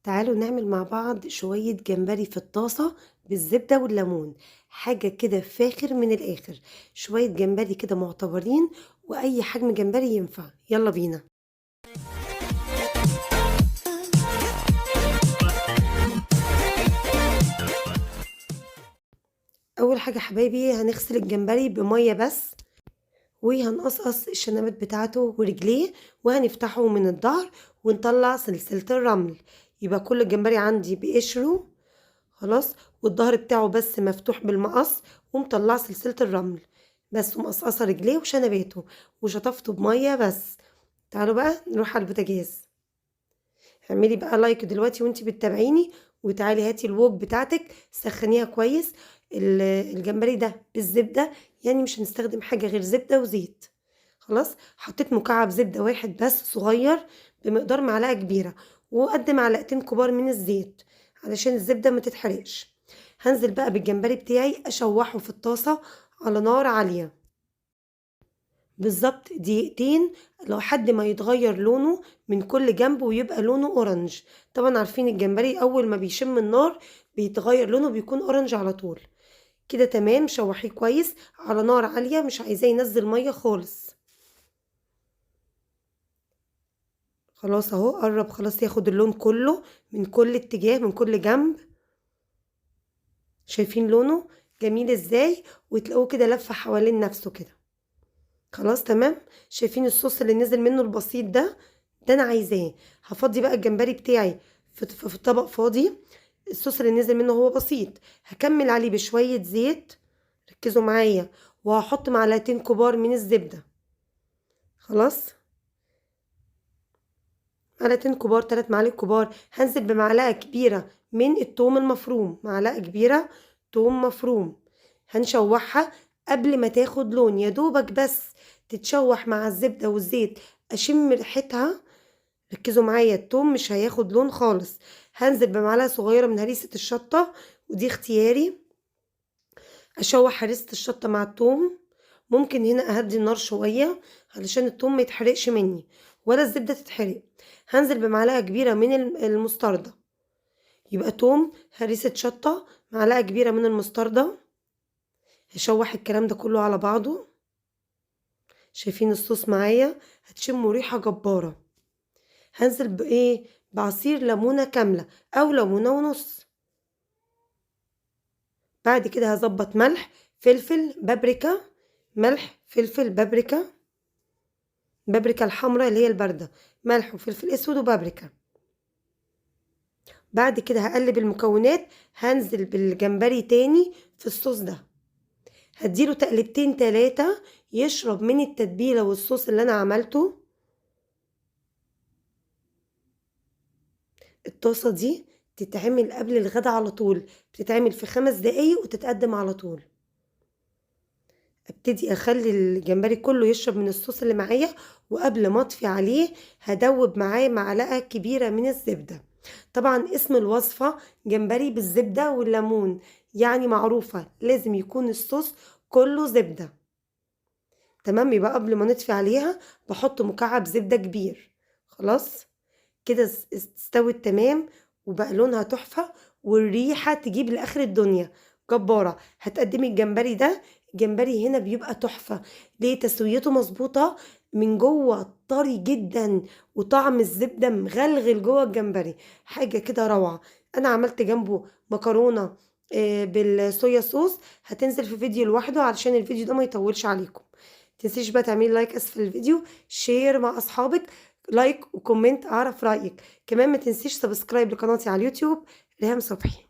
تعالوا نعمل مع بعض شوية جمبري في الطاسة بالزبدة والليمون. حاجة كده فاخر من الآخر. شوية جمبري كده معتبرين، وأي حجم جمبري ينفع. يلا بينا. أول حاجة حبايبي هنغسل الجمبري بمية بس، وهنقصقص الشنبات بتاعته ورجليه، وهنفتحه من الظهر ونطلع سلسلة الرمل. يبقى كل الجمبري عندي بقشره خلاص، والظهر بتاعه بس مفتوح بالمقص، ومطلع سلسلة الرمل بس، ومقصقصة رجليه وشنباته وشطفته بمية بس. تعالوا بقى نروح على البوتاجاز. اعملي بقى لايك دلوقتي وانتي بتتابعيني، وتعالي هاتي الوok بتاعتك سخنيها كويس. الجمبري ده بالزبدة، يعني مش هنستخدم حاجة غير زبدة وزيت. خلاص، حطيت مكعب زبدة واحد بس صغير بمقدار معلقة كبيرة، وقد معلقتين كبار من الزيت علشان الزبدة ما تتحرقش. هنزل بقى بالجمبري بتاعي اشوحه في الطاسة على نار عالية بالظبط دقيقتين، لحد ما يتغير لونه من كل جنب ويبقى لونه اورنج. طبعا عارفين الجمبري اول ما بيشم النار بيتغير لونه، بيكون اورنج على طول. كده تمام، شوحيه كويس على نار عالية، مش عايزاه ينزل مية خالص. خلاص اهو قرب خلاص ياخد اللون كله من كل اتجاه من كل جنب. شايفين لونه جميل ازاي؟ وتلاقوه كده لف حوالين نفسه كده. خلاص تمام. شايفين الصوص اللي نزل منه البسيط ده انا عايزاه. هفضي بقى الجمبري بتاعي في طبق فاضي. الصوص اللي نزل منه هو بسيط، هكمل عليه بشوية زيت، ركزوا معايا، وهحط معلقتين كبار من الزبدة. خلاص، معلقتين كبار، 3 معالق كبار. هنزل بمعلقة كبيرة من التوم المفروم، معلقة كبيرة توم مفروم. هنشوحها قبل ما تاخد لون، يا دوبك بس تتشوح مع الزبدة والزيت، اشم ريحتها. ركزوا معايا، التوم مش هياخد لون خالص. هنزل بمعلقة صغيرة من هريسة الشطة، ودي اختياري. اشوح هريسة الشطة مع التوم. ممكن هنا اهدي النار شوية علشان التوم ما يتحرقش مني ولا الزبدة تتحرق. هنزل بمعلقة كبيرة من المستردة. يبقى توم، هريسة شطة، معلقة كبيرة من المستردة. هشوح الكلام ده كله على بعضه. شايفين الصوص معايا؟ هتشموا ريحة جبارة. هنزل بايه؟ بعصير ليمونة كاملة او ليمونة ونص. بعد كده هظبط ملح، فلفل، بابريكا. ملح، فلفل، بابريكا. بابريكا الحمراء اللي هي الباردة، ملح وفلفل اسود وبابريكا. بعد كده هقلب المكونات. هنزل بالجمبري تاني في الصوص ده، هديله تقلبتين 3 يشرب من التتبيلة والصوص اللي انا عملته. الطاسة دي تتعمل قبل الغدا على طول، بتتعمل في 5 دقايق وتتقدم على طول. ابتدي اخلي الجمبري كله يشرب من الصوص اللي معايا، وقبل ما اطفي عليه هدوب معاه معلقة كبيرة من الزبدة. طبعا اسم الوصفة جمبري بالزبدة والليمون، يعني معروفة لازم يكون الصوص كله زبدة. تمام، يبقى قبل ما نطفي عليها بحط مكعب زبدة كبير. خلاص كده استوت تمام، وبقى لونها تحفة، والريحة تجيب لآخر الدنيا جبارة. هتقدمي الجمبري ده. الجمبري هنا بيبقى تحفة، ليه؟ تسويته مظبوطة من جوه، طري جدا، وطعم الزبدة مغلغل جوه الجمبري، حاجة كده روعة. انا عملت جنبه مكرونة بالصويا صوص، هتنزل في فيديو لوحده علشان الفيديو ده ما يطولش عليكم. متنسيش بقى تعملي لايك اسفل الفيديو، شير مع اصحابك، لايك وكومنت اعرف رايك. كمان ما تنسيش سبسكرايب لقناتي على اليوتيوب ريهام صبحي.